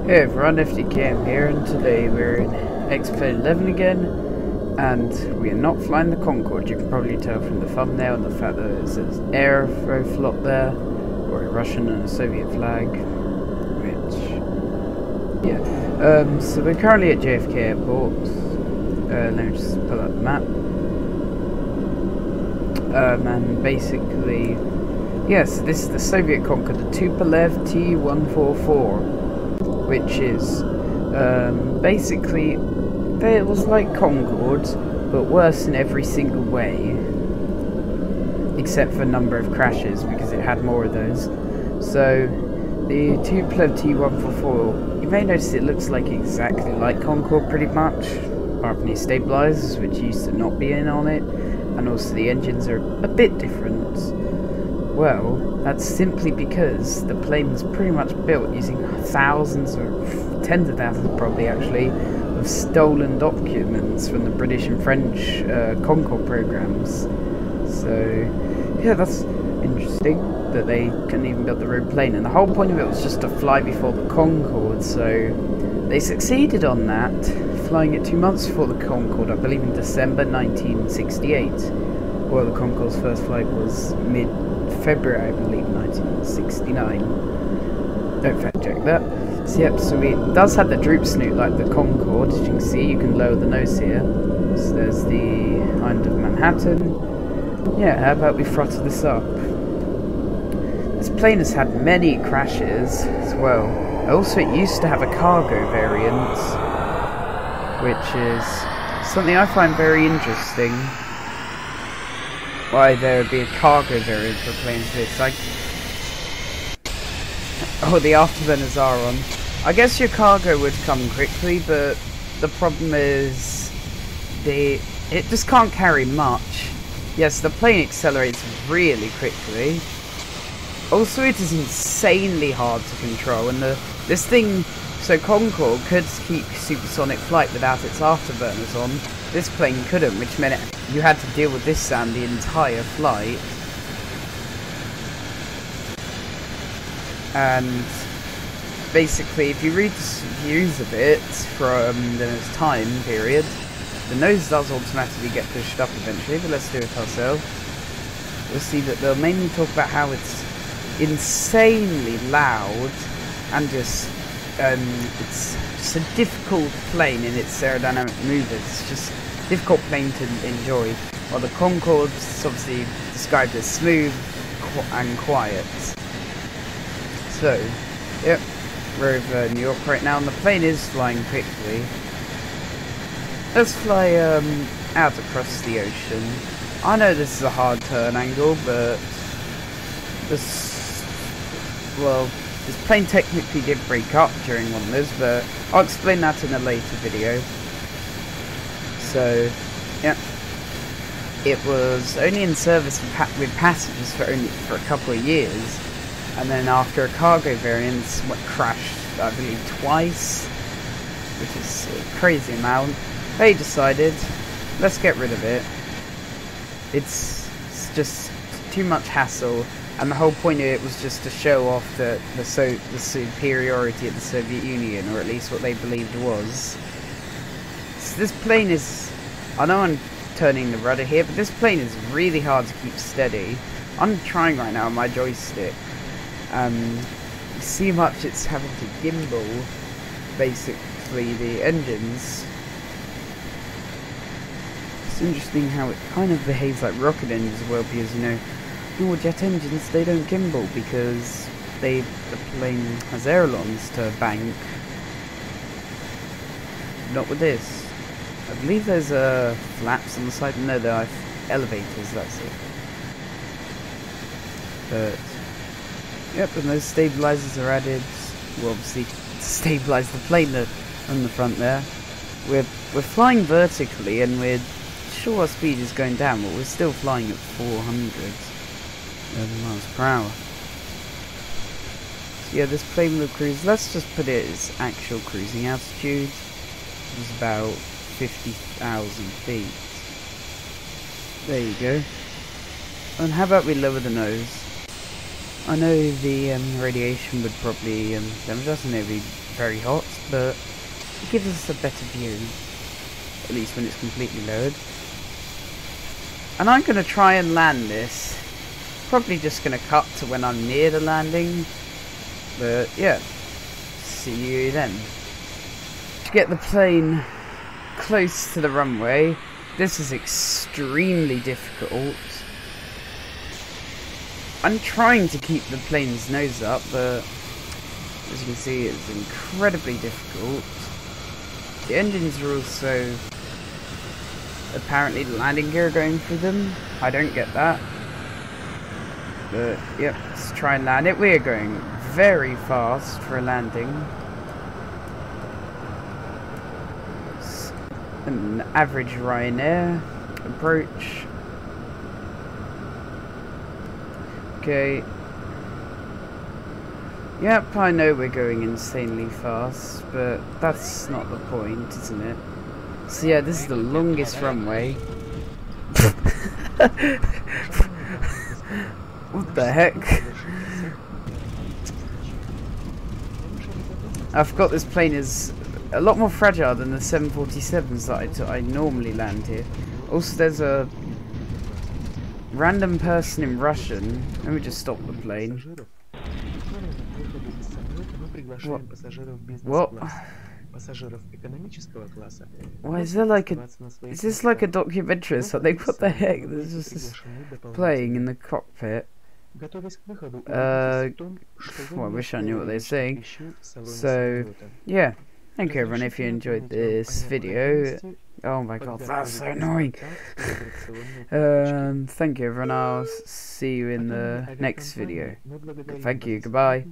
Hey everyone, FDKM here, and today we're in X-Plane 11 again, and we are not flying the Concord. You can probably tell from the thumbnail and the fact that it says Aeroflot there, or a Russian and a Soviet flag, which, yeah. So we're currently at JFK Airport. Let me just pull up the map. And basically, yes, this is the Soviet Concord, the Tupolev T-144. Which is basically, it was like Concord, but worse in every single way, except for number of crashes, because it had more of those. So the Tupolev T-144, you may notice it looks like exactly like Concord pretty much, apart from the stabilizers, which used to not be in on it, and also the engines are a bit different. Well, that's simply because the plane was pretty much built using thousands, or tens of thousands probably actually, of stolen documents from the British and French Concord programs. So, yeah, that's interesting that they couldn't even build their own plane. And the whole point of it was just to fly before the Concord, so they succeeded on that, flying it 2 months before the Concord, I believe in December 1968. Well, the Concorde's first flight was mid-February, I believe, 1969. Don't fact check that. So, yep, so it does have the droop snoot like the Concord. As you can see, you can lower the nose here. So there's the Island of Manhattan. Yeah, how about we throttle this up? This plane has had many crashes as well. Also, it used to have a cargo variant, which is something I find very interesting. Why there would be a cargo variant for planes this. Oh, the afterburners are on. I guess your cargo would come quickly, but the problem is it just can't carry much. Yes, the plane accelerates really quickly. Also, it is insanely hard to control, and this thing, so Concord could keep supersonic flight without its afterburners on. This plane couldn't, which meant you had to deal with this sound the entire flight. And basically, if you read the reviews of it from the time period, the nose does automatically get pushed up eventually, but let's do it ourselves. We'll see that they'll mainly talk about how it's insanely loud and just it's just a difficult plane in its aerodynamic maneuvers. It's just a difficult plane to enjoy. While the Concorde's obviously described as smooth and quiet. So, yep, we're over New York right now, and the plane is flying quickly. Let's fly out across the ocean. I know this is a hard turn angle, but this plane technically did break up during one of those, but I'll explain that in a later video. So, yeah, it was only in service with passengers for a couple of years, and then after a cargo variant, crashed, I believe, twice, which is a crazy amount. They decided, let's get rid of it. It's just too much hassle. And the whole point of it was just to show off the superiority of the Soviet Union, or at least what they believed was. So this plane is, I know I'm turning the rudder here, but this plane is really hard to keep steady. I'm trying right now on my joystick. You see how much it's having to gimbal, basically, the engines. It's interesting how it kind of behaves like rocket engines as well, because, you know, normal jet engines, they don't gimbal because the plane has ailerons to bank. Not with this. I believe there's flaps on the side. No, there are elevators, that's it. But yep, and those stabilizers are added. Well, obviously to stabilize the plane on the front there. We're flying vertically, and we're sure our speed is going down, but we're still flying at 400. 11 miles per hour. So yeah, this plane will cruise. Let's just put it as actual cruising altitude. It's about 50,000 feet. There you go. And how about we lower the nose? I know the radiation would probably damage us and it'd be very hot, but it gives us a better view, at least when it's completely lowered. And I'm going to try and land this. Probably just going to cut to when I'm near the landing, but yeah, see you then. To get the plane close to the runway, this is extremely difficult. I'm trying to keep the plane's nose up, but as you can see, it's incredibly difficult. The engines are also apparently the landing gear going through them. I don't get that. But yep, let's try and land it. We are going very fast for a landing. It's an average Ryanair approach. Okay. Yep, I know we're going insanely fast, but that's not the point, isn't it? So yeah, this is the longest runway. What the heck? I forgot this plane is a lot more fragile than the 747s that I normally land here. Also, there's a random person in Russian. Let me just stop the plane. What? Why is there like a... Is this like a documentary or something? What the heck? There's just this playing in the cockpit. Well, I wish I knew what they're saying. So, yeah. Thank you everyone if you enjoyed this video. Oh my god, that's so annoying. Thank you everyone, I'll see you in the next video. Thank you, goodbye.